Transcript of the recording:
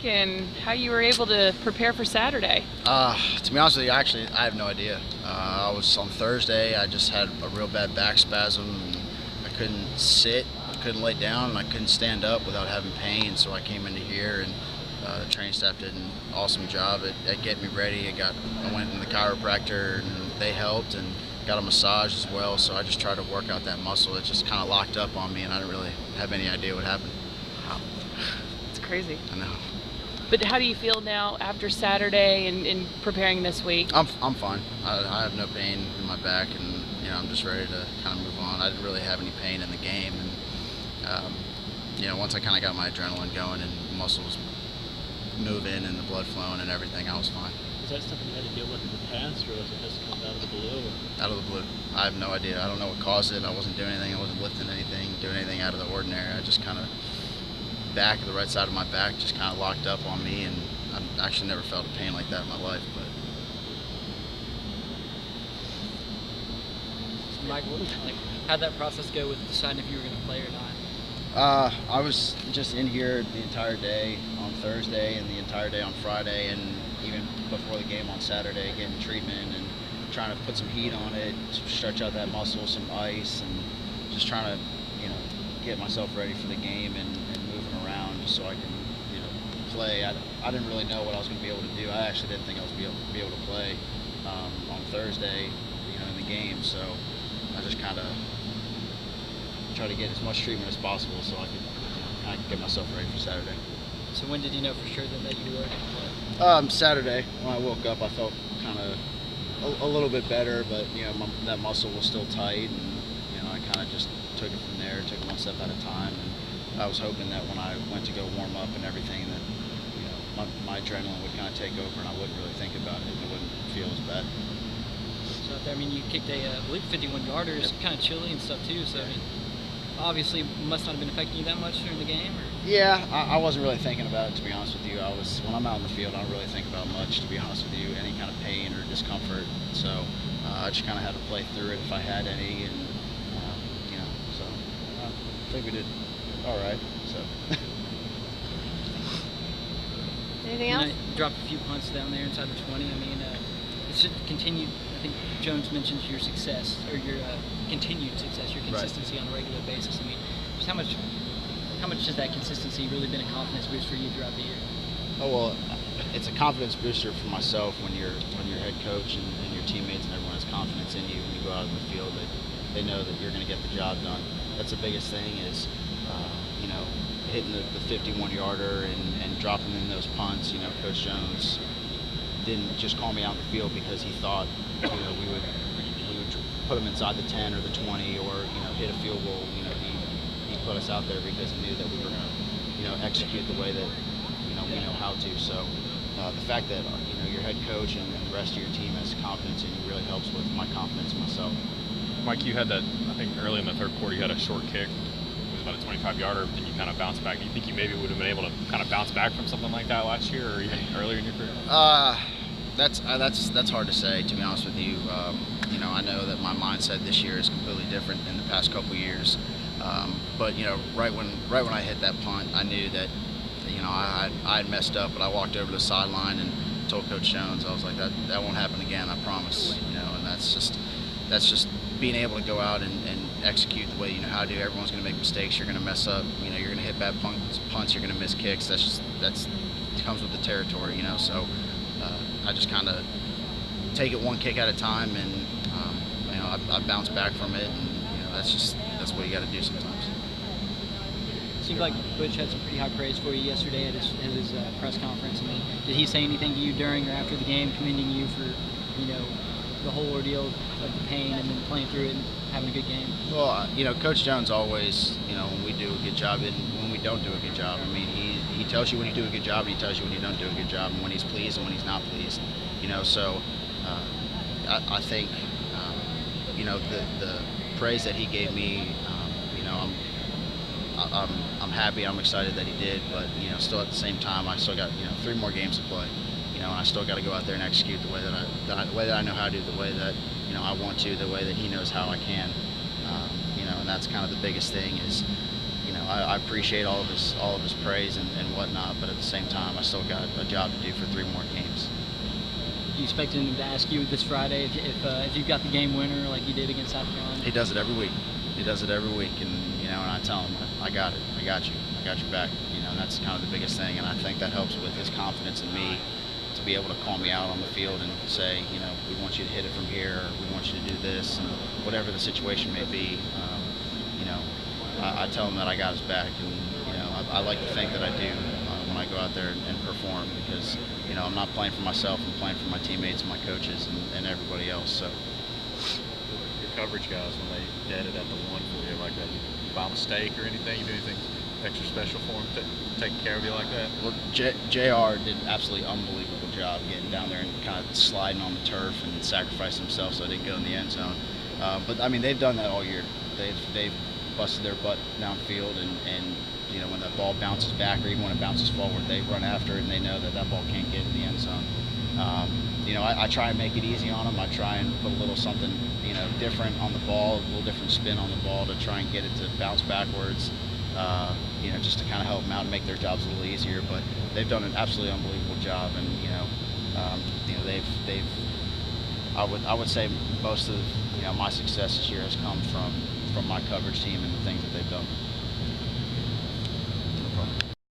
And how you were able to prepare for Saturday. To be honest with you, actually, I have no idea. I was on Thursday. I just had a real bad back spasm, and I couldn't sit, I couldn't lay down, and I couldn't stand up without having pain. So I came into here, and the training staff did an awesome job at getting me ready. I went in the chiropractor, and they helped, and got a massage as well. So I just tried to work out that muscle. It just kind of locked up on me, and I didn't really have any idea what happened. Wow, it's crazy. I know. But how do you feel now after Saturday and preparing this week? I'm fine. I have no pain in my back, and I'm just ready to kind of move on. I didn't really have any pain in the game, and once I kind of got my adrenaline going and muscles moving and the blood flowing and everything, I was fine. Is that something you had to deal with in the past, or was it just come out of the blue? Out of the blue. I have no idea. I don't know what caused it. I wasn't doing anything. I wasn't lifting anything, doing anything out of the ordinary. I just kind of the right side of my back just kind of locked up on me, and I've actually never felt a pain like that in my life. But so Mike, how'd that process go with deciding if you were going to play or not? I was just in here the entire day on Thursday and the entire day on Friday, and even before the game on Saturday, getting treatment and trying to put some heat on it, stretch out that muscle, some ice, and just trying to get myself ready for the game and moving around just so I can play. I didn't really know what I was going to be able to do. I actually didn't think I was going to be able to play on Thursday in the game, so I just kind of try to get as much treatment as possible so I could kind of get myself ready for Saturday. So when did you know for sure then that you were going to play? Saturday, when I woke up, I felt kind of a little bit better, but that muscle was still tight, and I kind of just took it from there, took it one step at a time, and I was hoping that when I went to go warm up and everything that my adrenaline would kind of take over and I wouldn't really think about it and it wouldn't feel as bad. So out there, you kicked I believe 51 yarder. It's kind of chilly and stuff too, so obviously must not have been affecting you that much during the game? Or? Yeah, I wasn't really thinking about it, to be honest with you. When I'm out in the field, I don't really think about much, to be honest with you, any kind of pain or discomfort. So I just kind of had to play through it if I had any, and so I think we did all right. So. Anything else? You dropped a few punts down there inside the 20. It should continue. I think Jones mentions your success, or your continued success, your consistency on a regular basis. Just how much has that consistency really been a confidence boost for you throughout the year? Oh, well, it's a confidence booster for myself when your head coach and your teammates and everyone has confidence in you when you go out in the field, that they know that you're going to get the job done. That's the biggest thing is, hitting the 51-yarder and dropping in those punts. Coach Jones didn't just call me out in the field because he thought we would put them inside the 10 or the 20 or hit a field goal. He put us out there because he knew that we were going to execute the way that we know how to. So the fact that your head coach and the rest of your team has confidence in you really helps with my confidence in myself. Mike, you had that, I think early in the third quarter, you had a short kick. It was about a 25-yarder, then you kind of bounced back. Do you think you maybe would have been able to kind of bounce back from something like that last year or even earlier in your career? That's hard to say, to be honest with you. I know that my mindset this year is completely different than the past couple years. But right when I hit that punt, I knew that I had messed up. But I walked over to the sideline and told Coach Jones, I was like, that won't happen again, I promise. And that's just being able to go out and execute the way you know how to. Everyone's going to make mistakes. You're going to mess up. You're going to hit bad punts. You're going to miss kicks. That comes with the territory. So I just kind of take it one kick at a time, and I bounce back from it, and that's what you got to do sometimes. It seemed like Butch had some pretty high praise for you yesterday at his press conference. Did he say anything to you during or after the game, commending you for the whole ordeal of the pain and then playing through it and having a good game? Well, Coach Jones always, when we do a good job and when we don't do a good job. He tells you when you do a good job, and he tells you when you don't do a good job, and when he's pleased and when he's not pleased. So I think, the praise that he gave me, I'm happy, I'm excited that he did, but still at the same time, I still got 3 more games to play. And I still got to go out there and execute the way that I know how to, the way that I want to, the way that he knows how I can. And that's kind of the biggest thing is, I appreciate all of his praise and whatnot, but at the same time, I still got a job to do for 3 more games. Do you expect him to ask you this Friday if you got the game winner like you did against South Carolina? He does it every week. He does it every week, and and I tell him, I got it, I got your back. And that's kind of the biggest thing, and I think that helps with his confidence in me to be able to call me out on the field and say, we want you to hit it from here, or we want you to do this, and whatever the situation may be. I tell him that I got his back, and I like to think that I do when I go out there and perform, because I'm not playing for myself, I'm playing for my teammates and my coaches and everybody else. So your coverage guys, when they dead it at the one for you like that, you by mistake or anything, you do anything extra special for them, taking care of you like that? Well, JR did an absolutely unbelievable job getting down there and kind of sliding on the turf and sacrificing himself so I didn't go in the end zone. But I mean, they've done that all year. They've busted their butt downfield, and when the ball bounces back or even when it bounces forward, they run after it and they know that ball can't get in the end zone. I try and make it easy on them. I try and put a little something different on the ball, a little different spin on the ball to try and get it to bounce backwards. Just to kind of help them out and make their jobs a little easier. But they've done an absolutely unbelievable job, and they've I would say most of my success this year has come from my coverage team and the things that they've done.